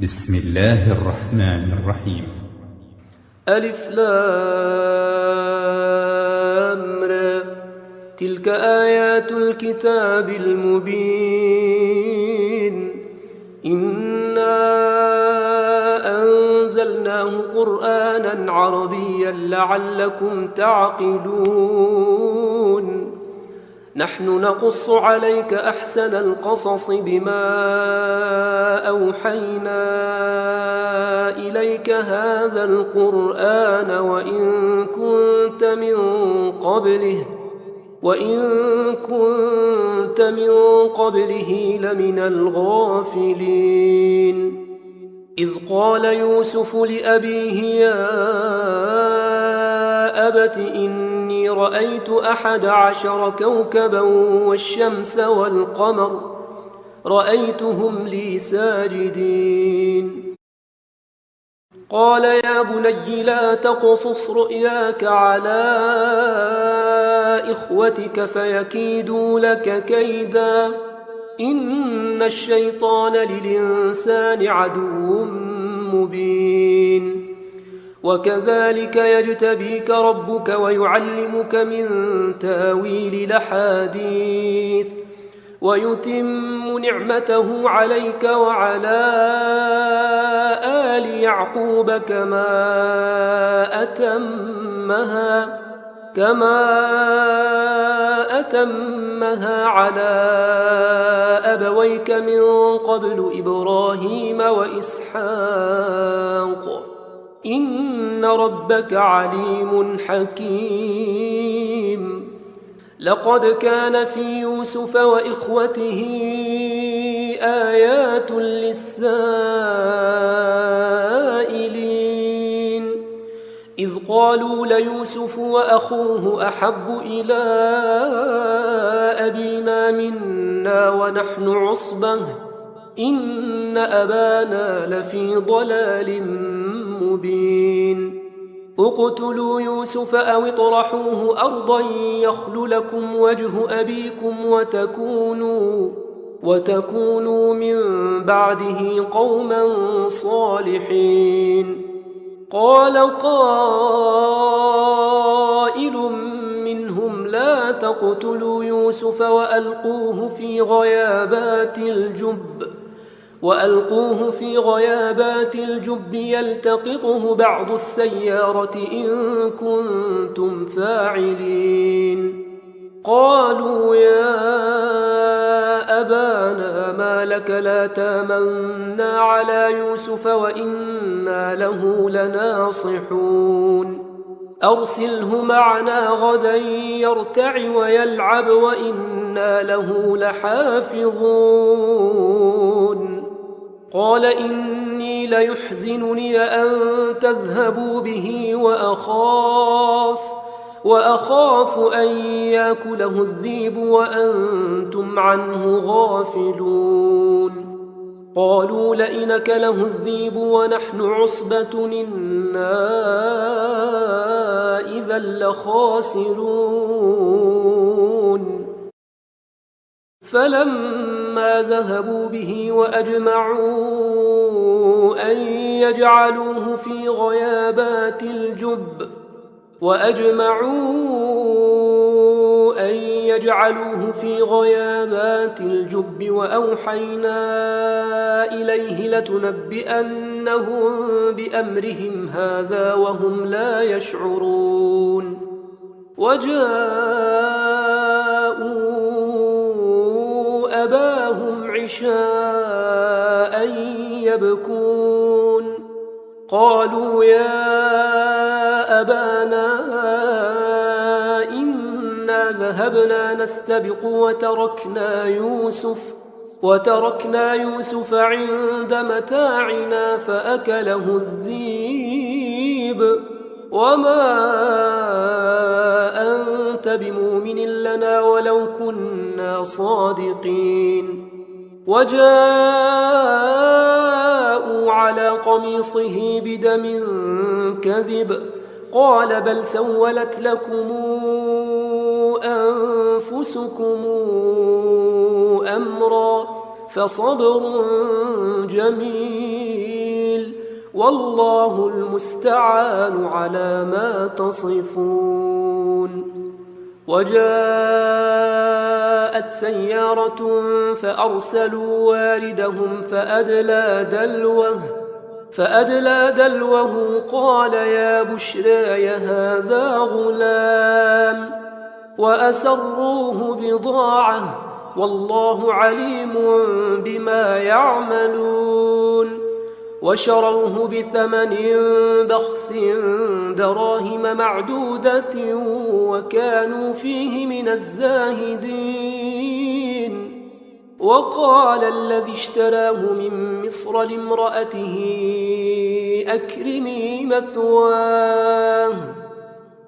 بسم الله الرحمن الرحيم. ألف لام را. تلك آيات الكتاب المبين. إنا أنزلناه قرآنا عربيا لعلكم تعقلون. نحن نقص عليك أحسن القصص بما أوحينا إليك هذا القرآن وإن كنت من قبله لمن الغافلين. إذ قال يوسف لأبيه يا أبت إني رأيت 11 كوكبا والشمس والقمر رأيتهم لي ساجدين. قال يا بني لا تقصص رؤياك على إخوتك فيكيدوا لك كيدا إن الشيطان للإنسان عدو مبين. وكذلك يجتبيك ربك ويعلمك من تاويل الأحاديث ويتم نعمته عليك وعلى آل يعقوب كما أتمها على أبويك من قبل إبراهيم وإسحاق إن ربك عليم حكيم. لقد كان في يوسف وإخوته آيات للسائلين إذ قالوا ليوسف وأخوه أحب إلى أبينا منا ونحن عصبة إن أبانا لفي ضلال مبين. اقتلوا يوسف أو اطرحوه أرضا يخل لكم وجه أبيكم وتكونوا من بعده قوما صالحين. قال قائل منهم لا تقتلوا يوسف وألقوه في غيابات الجب يلتقطه بعض السيارة إن كنتم فاعلين. قالوا يا أبانا ما لك لا تامنا على يوسف وإنا له لناصحون. أرسله معنا غدا يرتع ويلعب وإنا له لحافظون. قال إني ليحزنني أن تذهبوا به وأخاف أن يأكله الذئب وأنتم عنه غافلون. قالوا لئن أكله الذئب ونحن عصبة إنا إذا لخاسرون. فلما ذهبوا به وأجمعوا أن يجعلوه في غيابات الجب وأوحينا إليه لتنبئنهم بأمرهم هذا وهم لا يشعرون. وجاءوا أباهم عشاء يبكون. قالوا يا أبانا إنا ذهبنا نستبق وتركنا يوسف عند متاعنا فأكله الذئب وما أنت بمؤمن لنا ولو كنا صادقين. وجاءوا على قميصه بدم كذب قال بل سولت لكم أنفسكم أمرا فصبر جميل والله المستعان على ما تصفون. وجاءت سيارة فأرسلوا واردهم فأدلى دلوه قال يا بشراي هذا غلام، وأسروه بضاعة والله عليم بما يعملون. وشروه بثمن بخس دراهم معدودة وكانوا فيه من الزاهدين. وقال الذي اشتراه من مصر لامرأته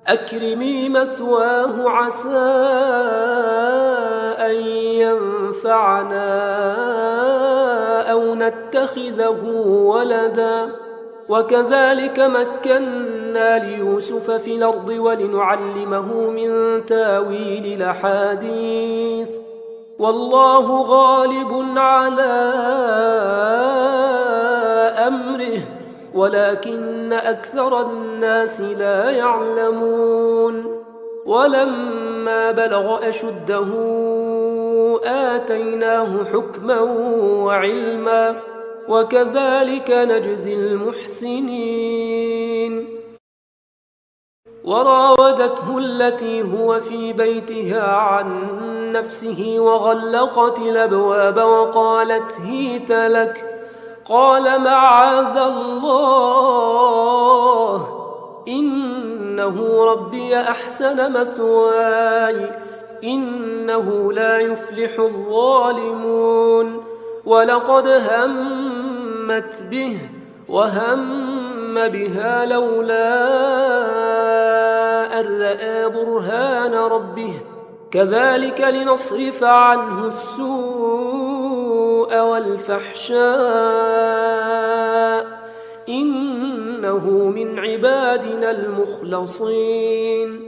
أكرمي مثواه عسى أن ينفعنا أو نتخذه ولدا. وكذلك مكنا ليوسف في الأرض ولنعلمه من تاويل الأحاديث، والله غالب على أمره ولكن أكثر الناس لا يعلمون. ولما بلغ أشده آتيناه حكما وعلما وكذلك نجزي المحسنين. وراودته التي هو في بيتها عن نفسه وغلقت الأبواب وقالت هيت لك، قال معاذ الله إنه ربي أحسن مثواي إنه لا يفلح الظالمون. ولقد همت به وهم بها لولا أن رأى برهان ربه كذلك لنصرف عنه السوء والفحشاء إنه من عبادنا المخلصين.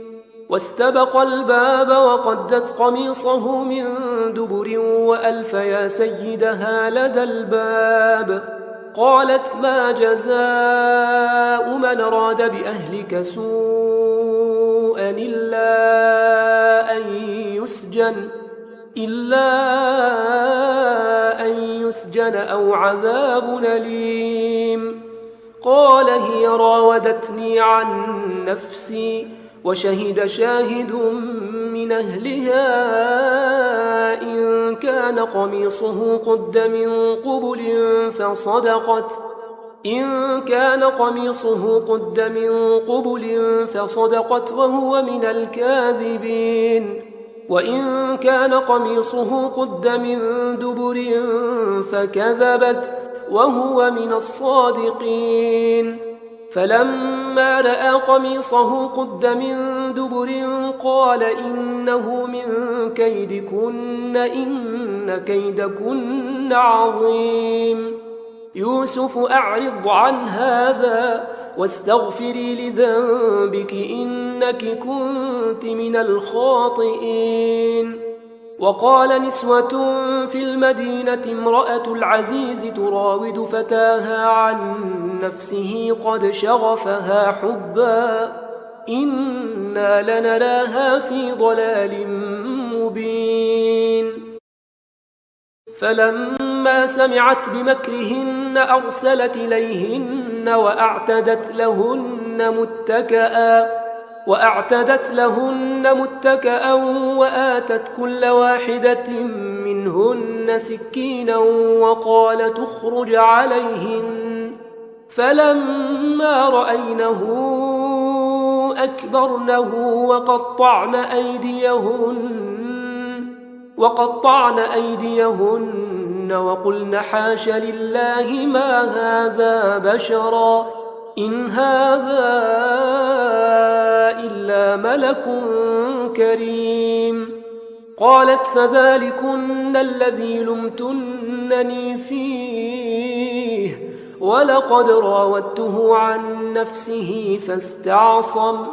واستبق الباب وقدت قميصه من دبر وألف يا سيدها لدى الباب. قالت ما جزاء من أراد بأهلك سوءا إلا أن يسجن أو عذاب أليم. قال هي راودتني عن نفسي وشهد شاهد من أهلها إن كان قميصه قد من قبل فصدقت وهو من الكاذبين، وإن كان قميصه قد من دبر فكذبت وهو من الصادقين. فلما رأى قميصه قد من دبر قال إنه من كيدكن إن كيدكن عظيم. يوسف أعرض عن هذا واستغفري لذنبك إنك كنت من الخاطئين. وقال نسوة في المدينة امرأة العزيز تراود فتاها عن نفسه قد شغفها حبا إنا لنراها في ضلال مبين. فلما سمعت بمكرهن أرسلت إليهن وأعتدت لهن متكأ وآتت كل واحدة منهن سكينا وقال تخرج عليهن. فلما رأينه أكبرنه وقطعن أيديهن وقلن حاش لله ما هذا بشرا إن هذا إلا ملك كريم. قالت فذلكن الذي لمتنني فيه ولقد راودته عن نفسه فاستعصم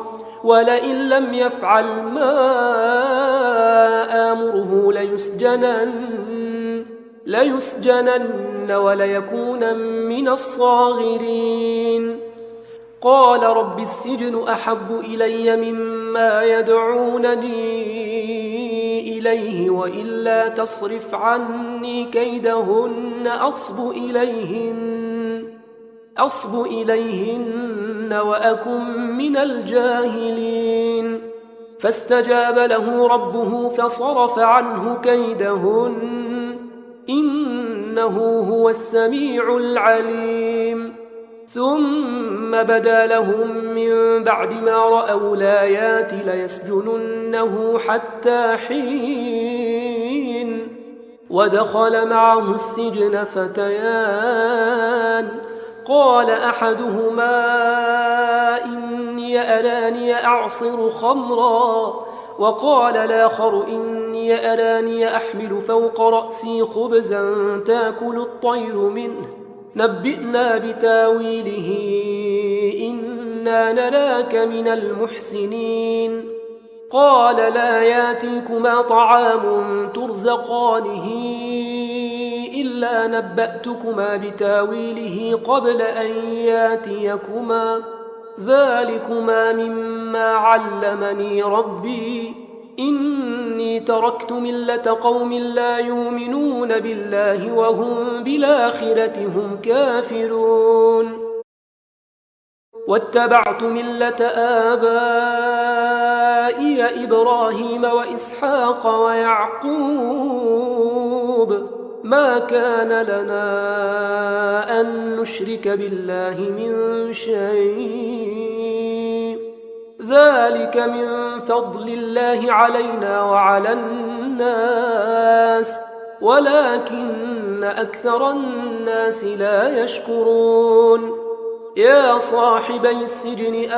ولئن لم يفعل ما آمره ليسجنن ليسجنن وليكون من الصاغرين. قال رب السجن أحب إلي مما يدعونني إليه وإلا تصرف عني كيدهن أصب إليهن وأكن من الجاهلين. فاستجاب له ربه فصرف عنه كيدهن إنه هو السميع العليم. ثم بدا لهم من بعد ما رأوا الآيات ليسجننه حتى حين. ودخل معه السجن فتيان قال أحدهما إني أراني أعصر خمرا وقال الآخر إني أراني أحمل فوق رأسي خبزا تأكل الطير منه نبئنا بتاويله إنا نراك من المحسنين. قال لا ياتيكما طعام ترزقانه إلا نبأتكما بتاويله قبل أن ياتيكما ذلكما مما علمني ربي إني تركت ملة قوم لا يؤمنون بالله وهم بالآخرة هم كافرون واتبعت ملة آبائي إبراهيم وإسحاق ويعقوب ما كان لنا أن نشرك بالله من شيء ذلك من فضل الله علينا وعلى الناس ولكن أكثر الناس لا يشكرون. يا صاحبي السجن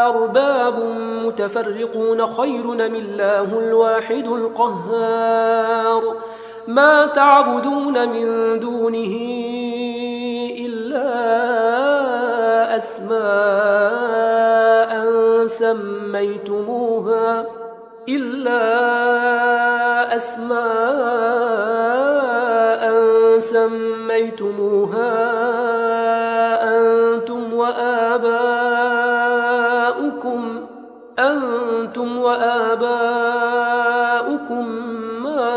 أرباب متفرقون خير أم الله الواحد القهار ما تعبدون من دونه إلا أسماء سميتموها أنتم وآباؤكم ما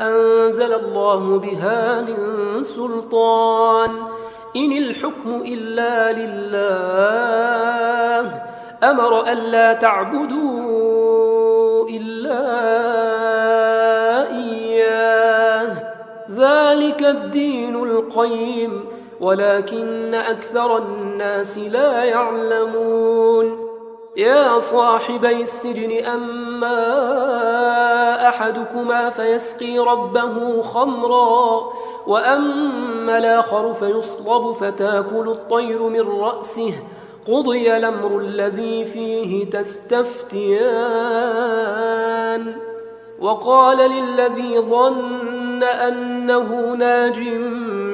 أنزل الله بها من سلطان إن الحكم إلا لله أمر ألا تعبدوا إلا إياه ذلك الدين القيم ولكن أكثر الناس لا يعلمون. يا صاحبي السجن أما أحدكما فيسقي ربه خمرا وأما الآخر فيصلب فتاكل الطير من رأسه قضي الأمر الذي فيه تستفتيان. وقال للذي ظن أنه ناج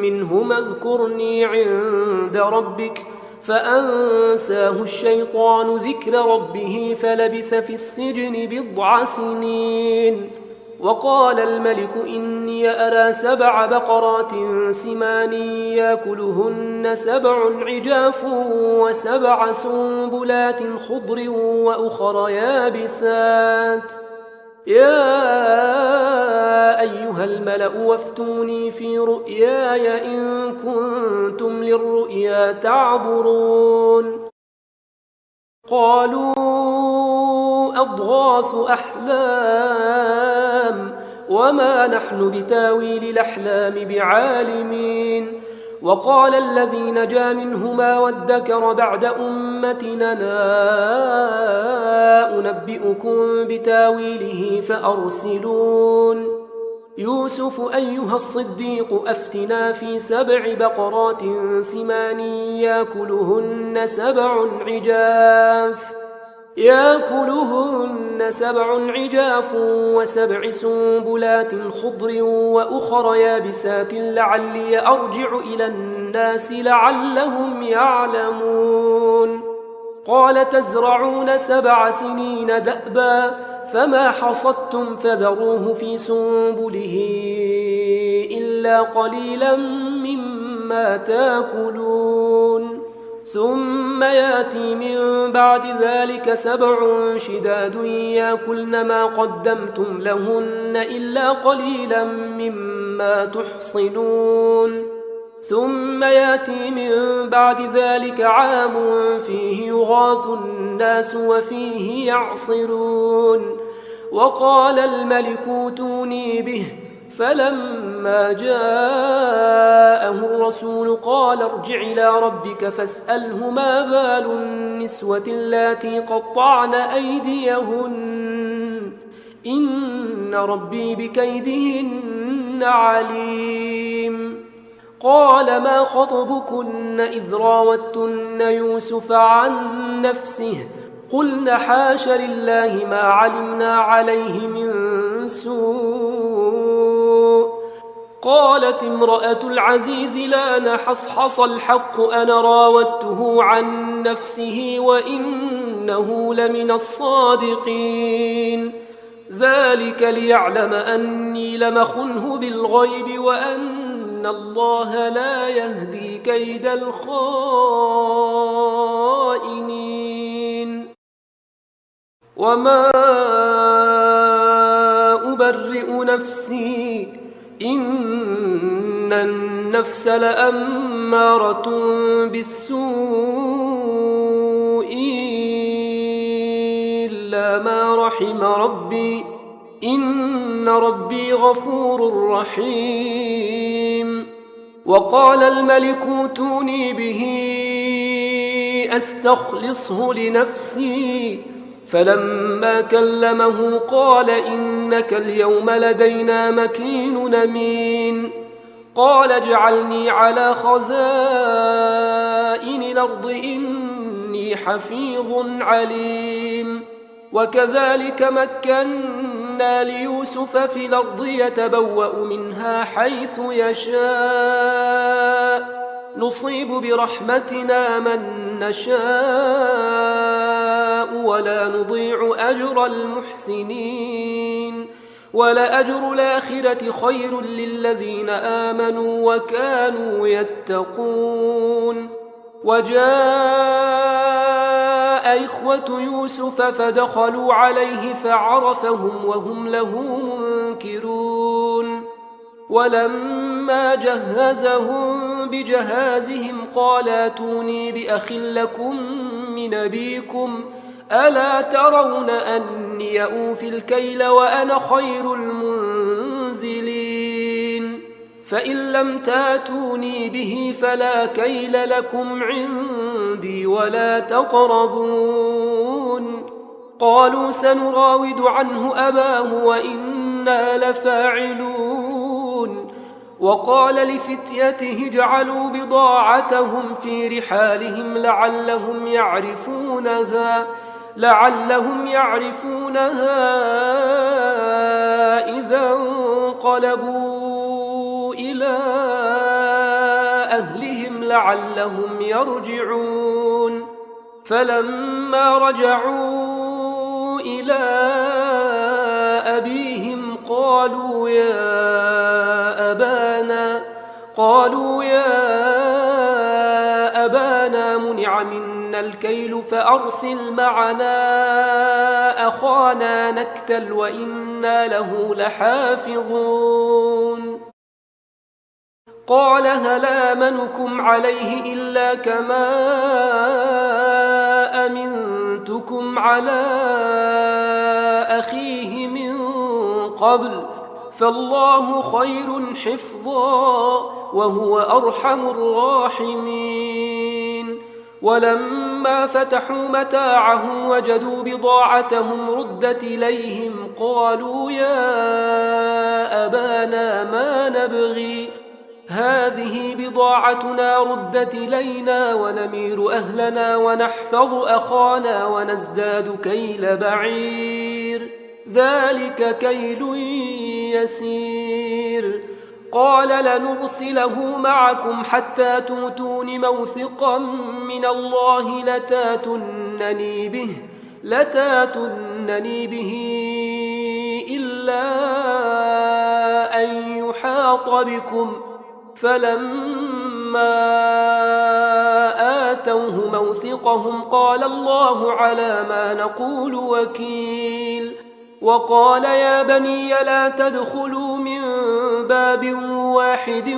منهما اذكرني عند ربك فأنساه الشيطان ذكر ربه فلبث في السجن 9 سنين. وقال الملك إني أرى 7 بقرات سمان يأكلهن 7 عجاف و7 سنبلات خضر وأخر يابسات يا أيها الملأ وافتوني في رؤياي إن كنتم للرؤيا تعبرون. قالوا أضغاث أحلام وما نحن بتاويل الأحلام بعالمين. وقال الذي نجا منهما وادكر بعد أمتنا أنبئكم بتاويله فأرسلون. يوسف أيها الصديق أفتنا في 7 بقرات سمان يأكلهن 7 عجاف و7 سنبلات خضر وأخر يابسات لعلي أرجع إلى الناس لعلهم يعلمون. قال تزرعون 7 سنين دأبا فما حصدتم فذروه في سنبله إلا قليلا مما تاكلون ثم ياتي من بعد ذلك 7 شداد ياكلن ما قدمتم لهن إلا قليلا مما تحصنون ثم ياتي من بعد ذلك عام فيه يغاث الناس وفيه يعصرون وقال الملك ائتوني به فلما جاءه الرسول قال ارجع إلى ربك فاسأله ما بال النسوة اللاتي قطعن أيديهن إن ربي بكيدهن عليم قال ما خطبكن إذ راوتن يوسف عن نفسه قلن حاش لله ما علمنا عليه من سوء قالت امرأة العزيز لا نحصحص الحق أنا راودته عن نفسه وإنه لمن الصادقين ذلك ليعلم أني لم أخنه بالغيب وأن الله لا يهدي كيد الخائنين وما أبرئ نفسي إن النفس لأمارة بالسوء إلا ما رحم ربي إن ربي غفور رحيم وقال الملك ائتوني به أستخلصه لنفسي فلما كلمه قال إنك اليوم لدينا مكين أمين قال اجعلني على خزائن الأرض إني حفيظ عليم وكذلك مكنا ليوسف في الأرض يتبوأ منها حيث يشاء نصيب برحمتنا من نشاء ولا نضيع أجر المحسنين ولأجر الآخرة خير للذين آمنوا وكانوا يتقون وجاء إخوة يوسف فدخلوا عليه فعرفهم وهم له منكرون ولما جهزهم بجهازهم قال ائتوني بأخ لكم من أبيكم ألا ترون أني أوفي الكيل وأنا خير المنزلين فإن لم تاتوني به فلا كيل لكم عندي ولا تقربون قالوا سنراود عنه أباه وإنا لفاعلون وقال لفتيته اجعلوا بضاعتهم في رحالهم لعلهم يعرفونها إذا انقلبوا إلى أهلهم لعلهم يرجعون فلما رجعوا إلى أبيهم قالوا يا أبانا منع منا الكيل فأرسل معنا أخانا نكتل وإنا له لحافظون قال هل آمنكم عليه إلا كما أمنتكم على أخيه من قبل فالله خير حفظا وهو أرحم الراحمين ولما فتحوا متاعهم وجدوا بضاعتهم ردت إليهم قالوا يا أبانا ما نبغي هذه بضاعتنا ردت إلينا ونمير أهلنا ونحفظ أخانا ونزداد كيل بعير ذلك كيل يسير قال لنرسله معكم حتى توتون موثقا من الله لتاتونني به إلا أن يحاط بكم فلما آتوه موثقهم قال الله على ما نقول وكيل وقال يا بني لا تدخلوا من باب واحد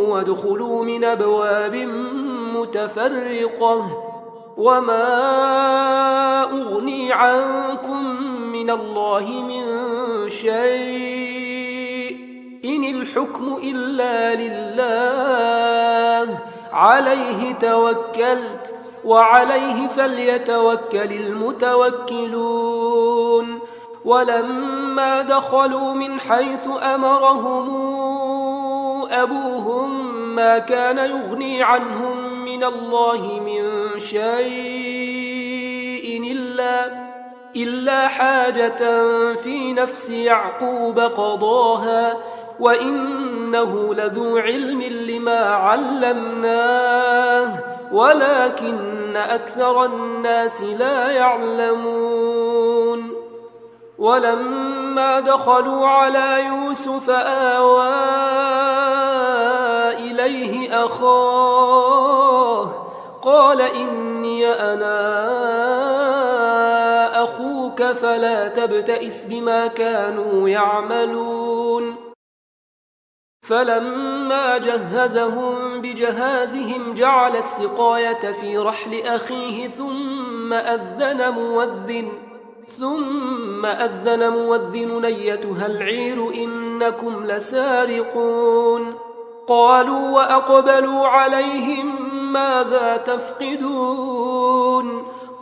وادخلوا من أبواب متفرقة وما أغني عنكم من الله من شيء إن الحكم إلا لله عليه توكلت وعليه فليتوكل المتوكلون ولما دخلوا من حيث أمرهم أبوهم ما كان يغني عنهم من الله من شيء إلا حاجة في نفس يعقوب قضاها وإنه لذو علم لما علمناه ولكن أكثر الناس لا يعلمون ولما دخلوا على يوسف آوى إليه أخاه قال إني أنا أخوك فلا تبتئس بما كانوا يعملون فلما جهزهم بجهازهم جعل السقاية في رحل أخيه ثم أذن مؤذن أيتها العير إنكم لسارقون قالوا وأقبلوا عليهم ماذا تفقدون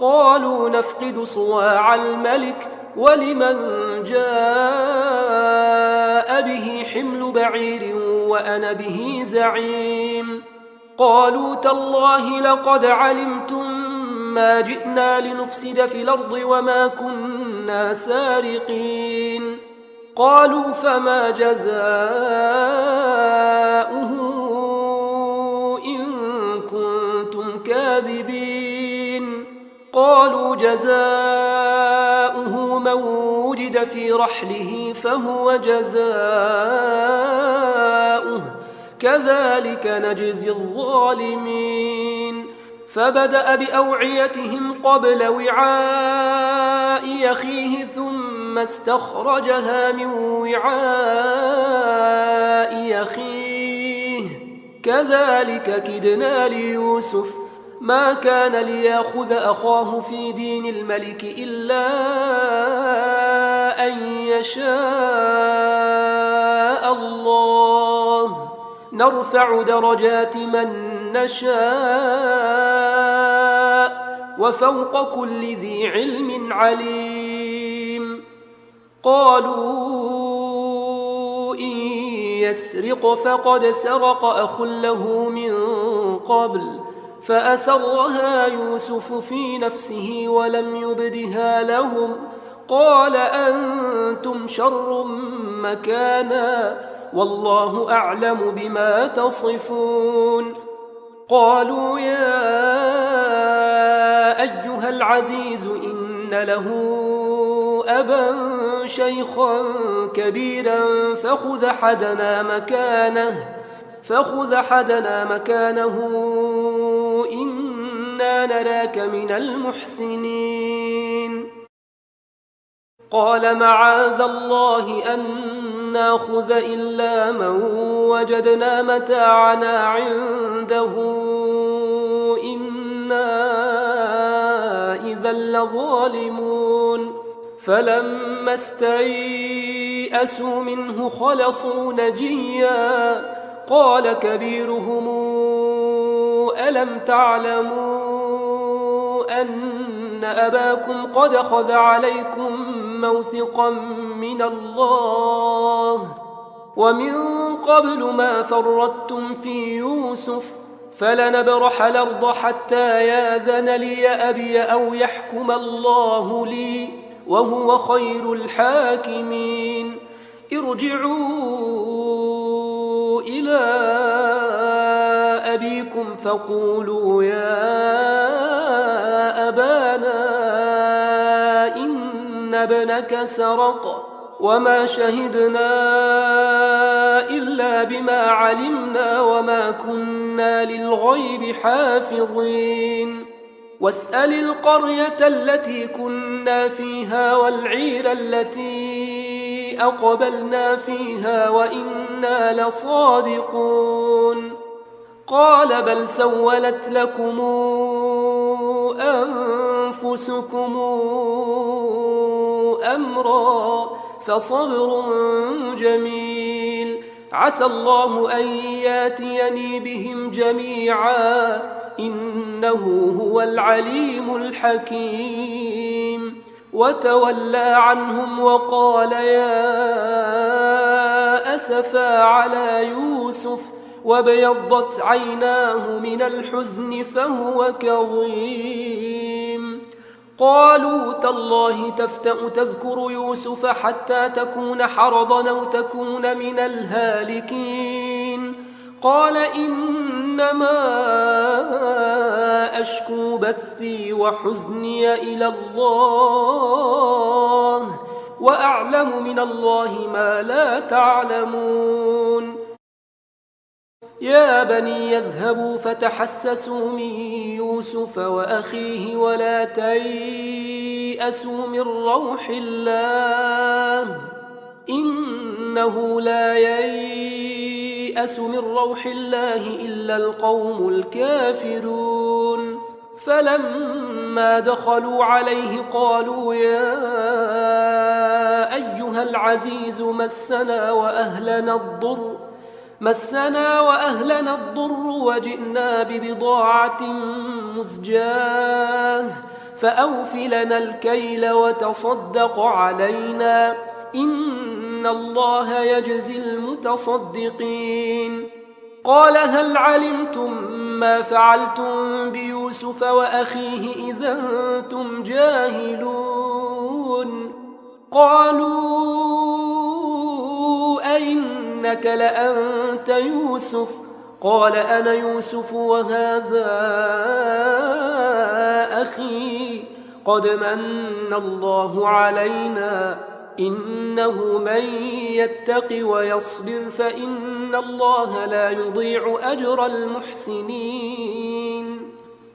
قالوا نفقد صواع الملك ولمن جاء به حمل بعير وأنا به زعيم قالوا تالله لقد علمتم ما جئنا لنفسد في الأرض وما كنا سارقين قالوا فما جزاؤه إن كنتم كاذبين قالوا جزاؤه من وجد في رحله فهو جزاؤه كذلك نجزي الظالمين فبدأ بأوعيتهم قبل وعاء أخيه ثم استخرجها من وعاء أخيه كذلك كدنا ليوسف ما كان ليأخذ أخاه في دين الملك إلا أن يشاء الله نرفع درجات من نشاء وفوق كل ذي علم عليم قالوا إن يسرق فقد سرق أخ له من قبل فأسرها يوسف في نفسه ولم يبدها لهم قال أنتم شر مكانا والله أعلم بما تصفون قالوا يا أيها العزيز إن له أبا شيخا كبيرا فخذ حدنا مكانه إنا نراك من المحسنين قال معاذ الله أن ناخذ إلا من وجدنا متاعنا عنده إنا إذا لظالمون فلما استيئسوا منه خلصوا نجيا قال كبيرهم ألم تعلموا أن أباكم قد أخذ عليكم موثقا من الله ومن قبل ما فرطتم في يوسف فلنبرح الأرض حتى ياذن لي أبي أو يحكم الله لي وهو خير الحاكمين ارجعوا إلى أبيكم فقولوا يا أبانا إن ابنك سرق وما شهدنا إلا بما علمنا وما كنا للغيب حافظين واسأل القرية التي كنا فيها والعير التي أقبلنا فيها وإنا لصادقون قال بل سولت لكم أنفسكم أمرا فصبر جميل عسى الله أن ياتيني بهم جميعا إنه هو العليم الحكيم وتولى عنهم وقال يا أسفا على يوسف وابيضت عيناه من الحزن فهو كظيم قالوا تالله تفتأ تذكر يوسف حتى تكون حرضا أو تكون من الهالكين قال إنما أشكو بثي وحزني إلى الله وأعلم من الله ما لا تعلمون يا بني يذهبوا فتحسسوا من يوسف وأخيه ولا تيأسوا من روح الله إنه لا ييأس من روح الله إلا القوم الكافرون فلما دخلوا عليه قالوا يا أيها العزيز مسنا وأهلنا الضر وجئنا ببضاعة مزجاة فأوف لنا الكيل وتصدق علينا إن الله يجزي المتصدقين قال هل علمتم ما فعلتم بيوسف وأخيه إذا أنتم جاهلون قالوا أئنك لأنت يوسف قال أنا يوسف وهذا أخي قد من الله علينا إنه من يتق ويصبر فإن الله لا يضيع أجر المحسنين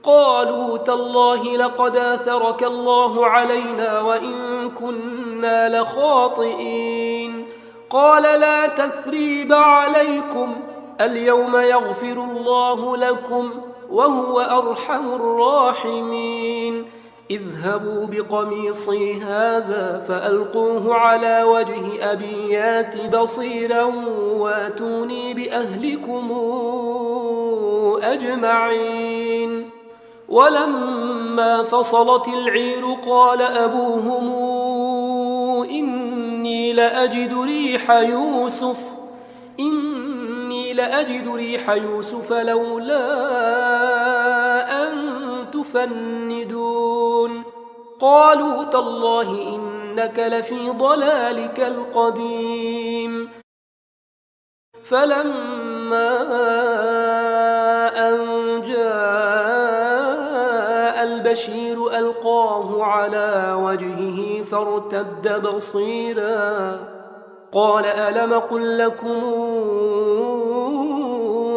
قالوا تالله لقد آثرك الله علينا وإن كنا لخاطئين قال لا تثريب عليكم اليوم يغفر الله لكم وهو أرحم الراحمين اذهبوا بقميصي هذا فألقوه على وجه أبي يات بصيرا واتوني بأهلكم أجمعين ولما فصلت العير قال أبوهم إني لأجد ريح يوسف لولا أن تفندون قالوا تالله إنك لفي ضلالك القديم فلما أن جاء البشير ألقاه على وجهه فارتد بصيرا قال ألم قل لكم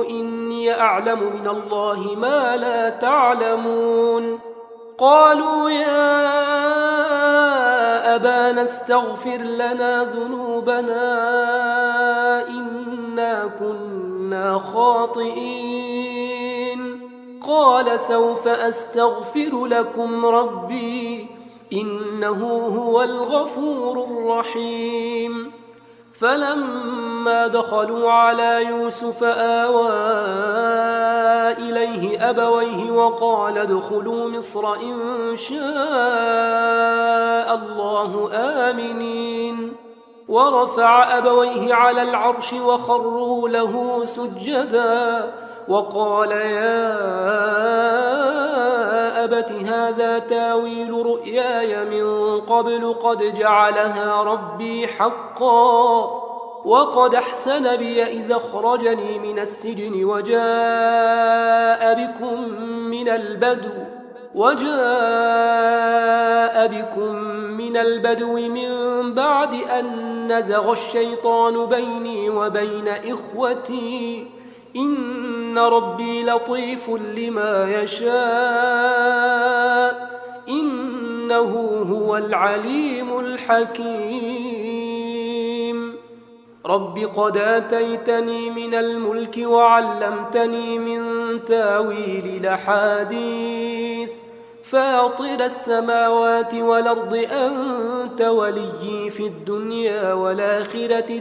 إني أعلم من الله ما لا تعلمون قالوا يا أبانا استغفر لنا ذنوبنا إنا كنا خاطئين قال سوف أستغفر لكم ربي إنه هو الغفور الرحيم فلما دخلوا على يوسف آوى إليه أبويه وقال ادخلوا مصر إن شاء الله آمنين ورفع أبويه على العرش وخروا له سجدا وقال يا أبت هذا تاويل رؤياي من قبل قد جعلها ربي حقا وقد أحسن بي إذا أخرجني من السجن وجاء بكم من البدو من بعد أن نزغ الشيطان بيني وبين إخوتي إن ربي لطيف لما يشاء إنه هو العليم الحكيم رب قد آتيتني من الملك وعلمتني من تاويل الأحاديث فاطر السماوات والأرض أنت وليي في الدنيا والآخرة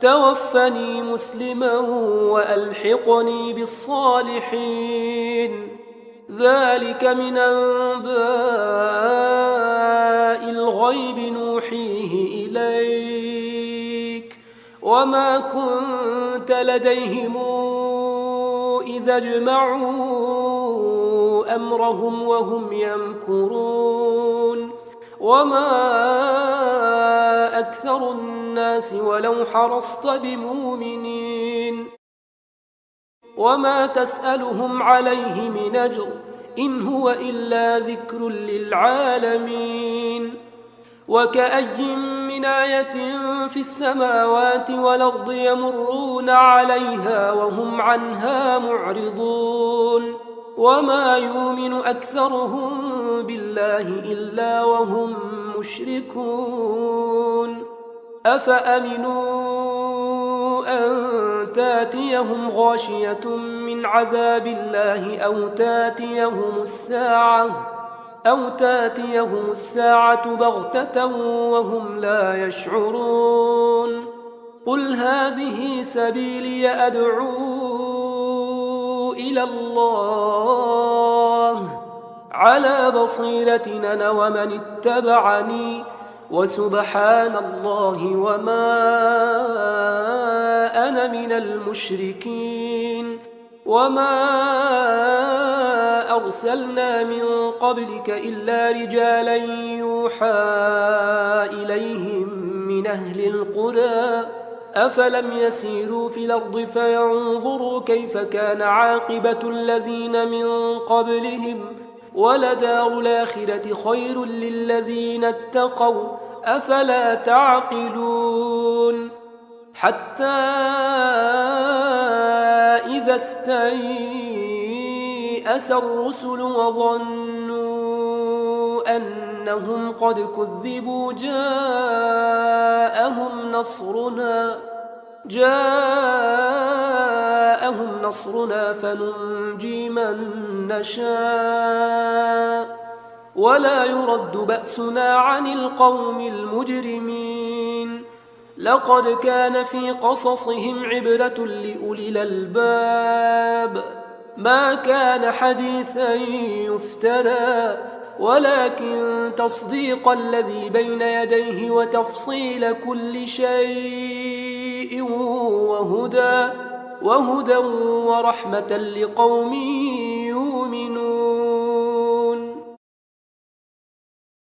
توفني مسلما وألحقني بالصالحين ذلك من أنباء الغيب نوحيه إليك وما كنت لديهم إذا اجمعوا أمرهم وهم يمكرون وما أكثر الناس ولو حرصت بمؤمنين وما تسألهم عليه من أجر إن هو إلا ذكر للعالمين وكأي من آية في السماوات والأرض يمرون عليها وهم عنها معرضون وما يؤمن أكثرهم بالله إلا وهم مشركون أفأمنوا أن تاتيهم غاشية من عذاب الله أو تاتيهم الساعة بغتة وهم لا يشعرون قل هذه سبيلي أدعو إلى الله على بصيرة أنا ومن اتبعني وسبحان الله وما أنا من المشركين وما أرسلنا من قبلك إلا رجالا يوحى إليهم من أهل القرى أفلم يسيروا في الأرض فينظروا كيف كان عاقبة الذين من قبلهم ولدار الآخرة خير للذين اتقوا أفلا تعقلون حتى إذا استيأس الرسل وظنوا أنهم قد كذبوا جاءهم نصرنا فننجي من نشاء ولا يرد بأسنا عن القوم المجرمين لقد كان في قصصهم عبرة لأولي الألباب ما كان حديثا يفترى ولكن تصديق الذي بين يديه وتفصيل كل شيء وهدى ورحمة لقوم يؤمنون